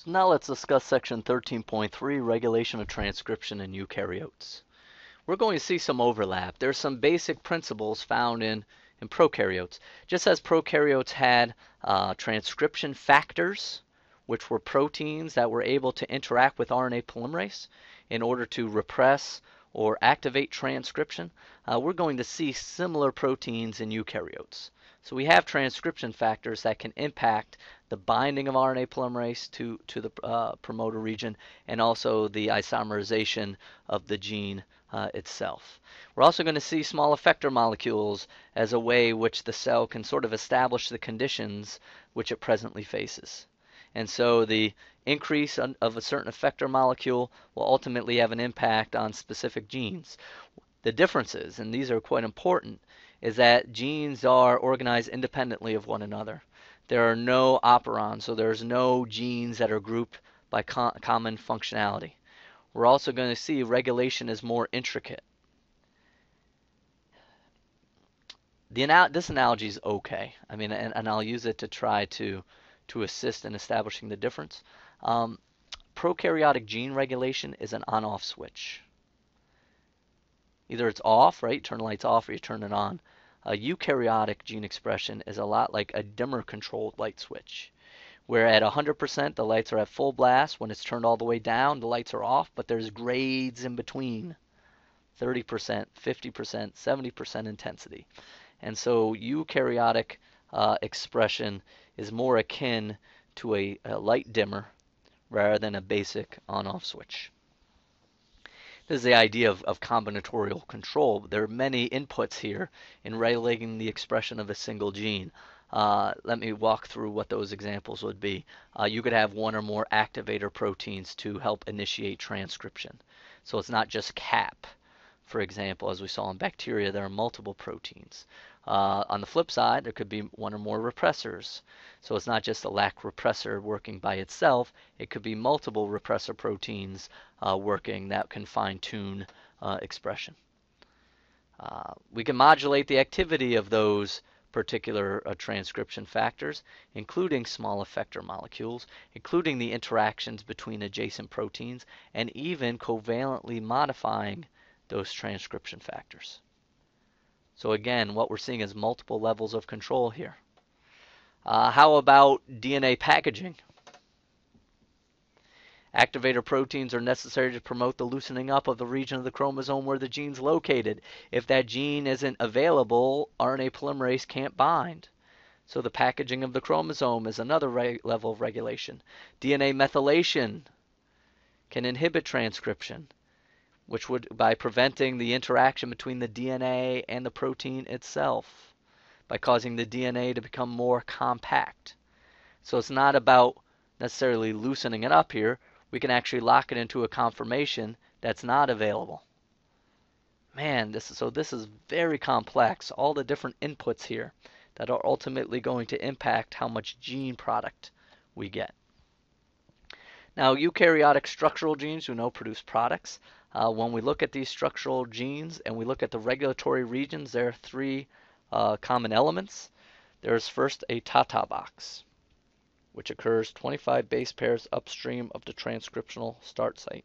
So now let's discuss section 13.3, regulation of transcription in eukaryotes. We're going to see some overlap. There's some basic principles found in prokaryotes. Just as prokaryotes had transcription factors, which were proteins that were able to interact with RNA polymerase in order to repress or activate transcription, we're going to see similar proteins in eukaryotes. So we have transcription factors that can impact the binding of RNA polymerase to the promoter region and also the isomerization of the gene itself. We're also going to see small effector molecules as a way which the cell can sort of establish the conditions which it presently faces. And so the increase of a certain effector molecule will ultimately have an impact on specific genes. The differences, and these are quite important, is that genes are organized independently of one another. There are no operons, so there's no genes that are grouped by common functionality. We're also going to see regulation is more intricate. This analogy is okay. I mean, and I'll use it to try to assist in establishing the difference. Prokaryotic gene regulation is an on-off switch. Either it's off, right? Turn the lights off, or you turn it on. A eukaryotic gene expression is a lot like a dimmer-controlled light switch, where at 100% the lights are at full blast. When it's turned all the way down, the lights are off, but there's grades in between, 30%, 50%, 70% intensity. And so eukaryotic expression is more akin to a light dimmer rather than a basic on-off switch. This is the idea of combinatorial control. There are many inputs here in regulating the expression of a single gene. Let me walk through what those examples would be. You could have one or more activator proteins to help initiate transcription. So it's not just CAP. For example, as we saw in bacteria, there are multiple proteins. On the flip side, there could be one or more repressors. So it's not just a lac repressor working by itself. It could be multiple repressor proteins working that can fine-tune expression. We can modulate the activity of those particular transcription factors, including small effector molecules, including the interactions between adjacent proteins, and even covalently modifying those transcription factors. So again, what we're seeing is multiple levels of control here. How about DNA packaging? Activator proteins are necessary to promote the loosening up of the region of the chromosome where the gene's located. If that gene isn't available, RNA polymerase can't bind. So the packaging of the chromosome is another level of regulation. DNA methylation can inhibit transcription, which would, by preventing the interaction between the DNA and the protein itself, by causing the DNA to become more compact. So it's not about necessarily loosening it up here. We can actually lock it into a conformation that's not available. Man, this is very complex. All the different inputs here that are ultimately going to impact how much gene product we get. Now, eukaryotic structural genes, we know, produce products. When we look at these structural genes and we look at the regulatory regions, there are three common elements. There's first a Tata box, which occurs 25 base pairs upstream of the transcriptional start site.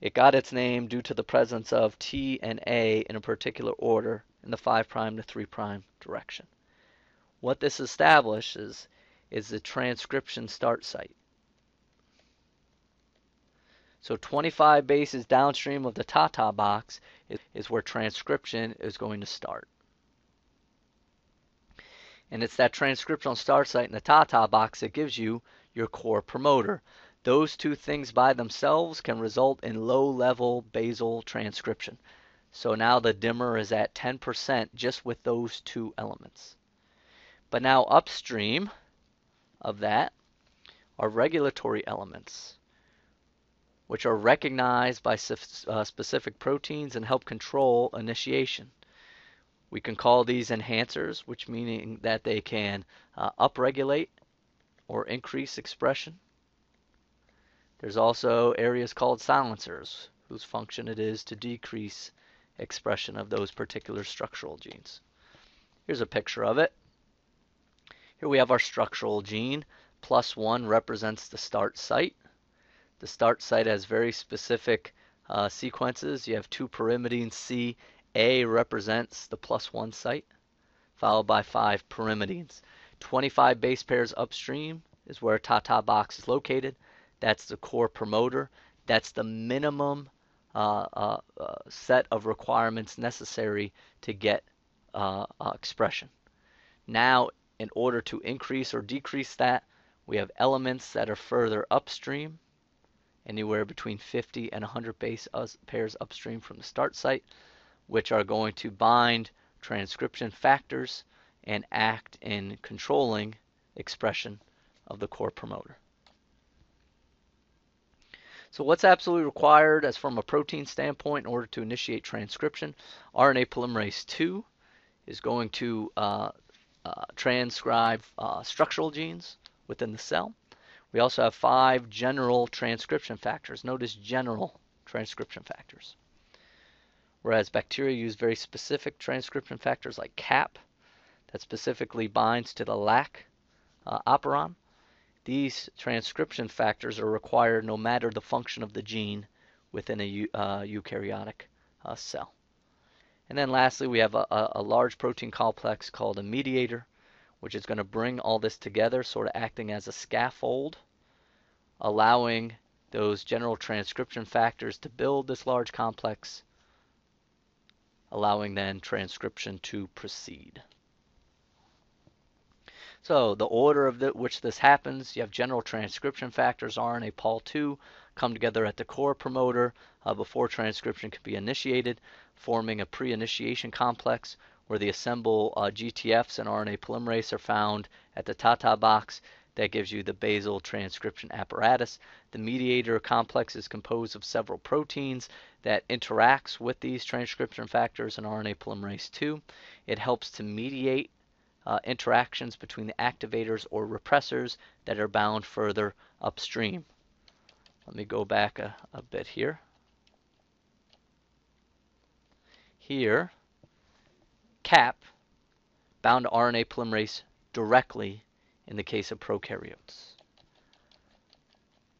It got its name due to the presence of T and A in a particular order in the 5' to 3' direction. What this establishes is the transcription start site. So 25 bases downstream of the Tata box is where transcription is going to start. And it's that transcriptional start site in the Tata box that gives you your core promoter. Those two things by themselves can result in low-level basal transcription. So now the dimmer is at 10% just with those two elements. But now upstream of that are regulatory elements, which are recognized by specific proteins and help control initiation. We can call these enhancers, which meaning that they can upregulate or increase expression. There's also areas called silencers, whose function it is to decrease expression of those particular structural genes. Here's a picture of it. Here we have our structural gene. +1 represents the start site. The start site has very specific sequences. You have two pyrimidines C. A represents the +1 site, followed by 5 pyrimidines. 25 base pairs upstream is where Tata box is located. That's the core promoter. That's the minimum set of requirements necessary to get expression. Now, in order to increase or decrease that, we have elements that are further upstream, anywhere between 50 and 100 base pairs upstream from the start site, which are going to bind transcription factors and act in controlling expression of the core promoter. So what's absolutely required as from a protein standpoint in order to initiate transcription? RNA polymerase II is going to transcribe structural genes within the cell. We also have 5 general transcription factors. Notice general transcription factors. Whereas bacteria use very specific transcription factors like CAP that specifically binds to the LAC operon. These transcription factors are required no matter the function of the gene within a eukaryotic cell. And then lastly, we have a large protein complex called a mediator, which is going to bring all this together, sort of acting as a scaffold, allowing those general transcription factors to build this large complex, allowing then transcription to proceed. So the order of which this happens, you have general transcription factors, RNA Pol2, come together at the core promoter before transcription can be initiated, forming a pre-initiation complex where the assembled GTFs and RNA polymerase are found at the Tata box. That gives you the basal transcription apparatus. The mediator complex is composed of several proteins that interacts with these transcription factors and RNA polymerase II. It helps to mediate interactions between the activators or repressors that are bound further upstream. Let me go back a bit here. Here, CAP bound to RNA polymerase directly in the case of prokaryotes.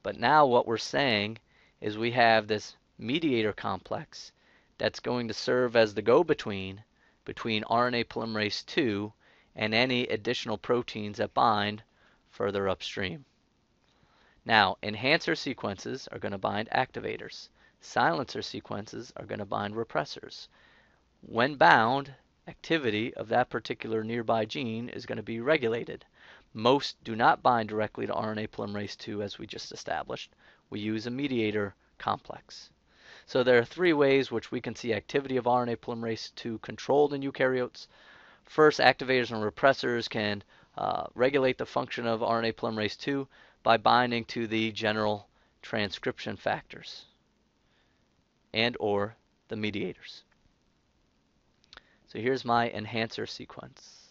But now what we're saying is we have this mediator complex that's going to serve as the go-between between RNA polymerase II and any additional proteins that bind further upstream. Now, enhancer sequences are going to bind activators. Silencer sequences are going to bind repressors. When bound, activity of that particular nearby gene is going to be regulated. Most do not bind directly to RNA polymerase II, as we just established. We use a mediator complex. So there are 3 ways which we can see activity of RNA polymerase II controlled in eukaryotes. First, activators and repressors can regulate the function of RNA polymerase II by binding to the general transcription factors and or the mediators. So here's my enhancer sequence.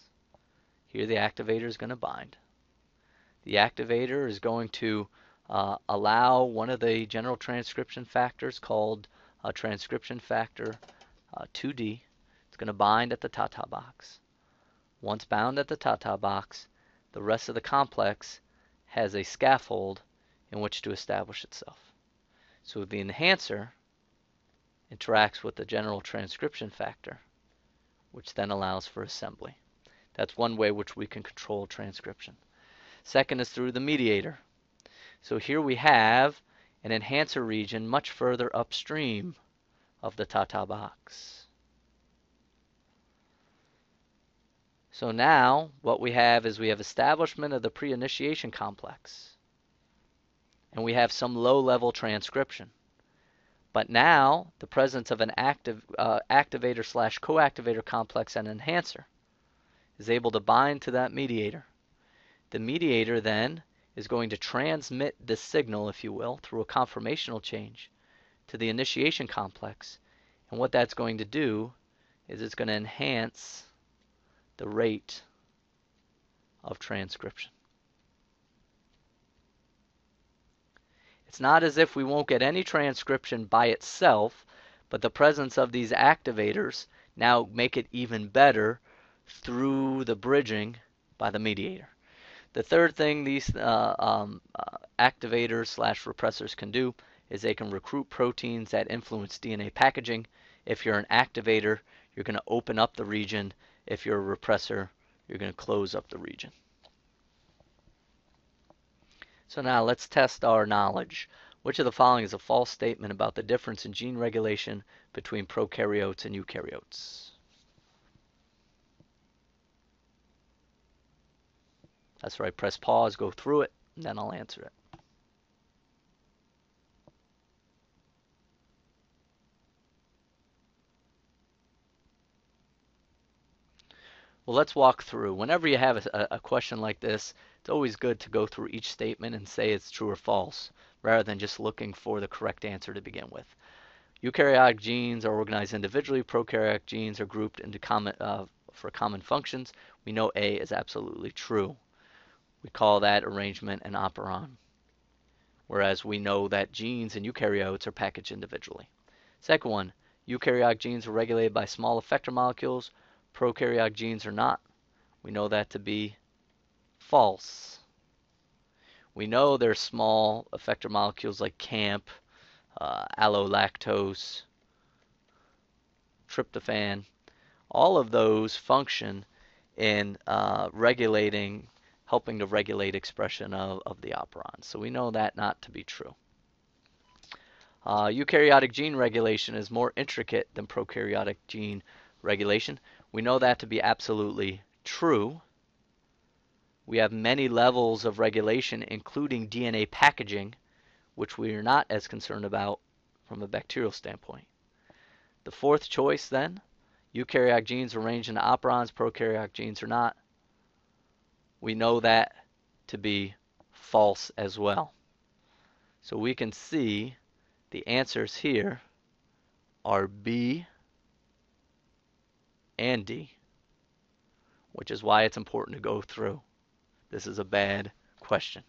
Here the activator is going to bind. The activator is going to allow one of the general transcription factors called transcription factor 2D. It's going to bind at the Tata box. Once bound at the Tata box, the rest of the complex has a scaffold in which to establish itself. So the enhancer interacts with the general transcription factor, which then allows for assembly. That's one way which we can control transcription. Second is through the mediator. So here we have an enhancer region much further upstream of the Tata box. So now what we have is we have establishment of the pre-initiation complex, and we have some low-level transcription. But now the presence of an activator/coactivator complex and enhancer is able to bind to that mediator. The mediator then is going to transmit this signal, if you will, through a conformational change to the initiation complex. And what that's going to do is it's going to enhance the rate of transcription. It's not as if we won't get any transcription by itself, but the presence of these activators now make it even better through the bridging by the mediator. The third thing these activators slash repressors can do is they can recruit proteins that influence DNA packaging. If you're an activator, you're going to open up the region. If you're a repressor, you're going to close up the region. So now let's test our knowledge. Which of the following is a false statement about the difference in gene regulation between prokaryotes and eukaryotes? That's right, press pause, go through it, and then I'll answer it. Well, let's walk through. Whenever you have a question like this, it's always good to go through each statement and say it's true or false, rather than just looking for the correct answer to begin with. Eukaryotic genes are organized individually. Prokaryotic genes are grouped into for common functions. We know A is absolutely true. We call that arrangement an operon, whereas we know that genes in eukaryotes are packaged individually. Second one, eukaryotic genes are regulated by small effector molecules. Prokaryotic genes are not. We know that to be false. We know there's small effector molecules like CAMP, allolactose, tryptophan. All of those function in helping to regulate expression of the operons. So we know that not to be true. Eukaryotic gene regulation is more intricate than prokaryotic gene regulation. We know that to be absolutely true. We have many levels of regulation, including DNA packaging, which we are not as concerned about from a bacterial standpoint. The fourth choice, then, eukaryotic genes are arranged into operons, prokaryotic genes are not. We know that to be false as well. So we can see the answers here are B and D, which is why it's important to go through. This is a bad question.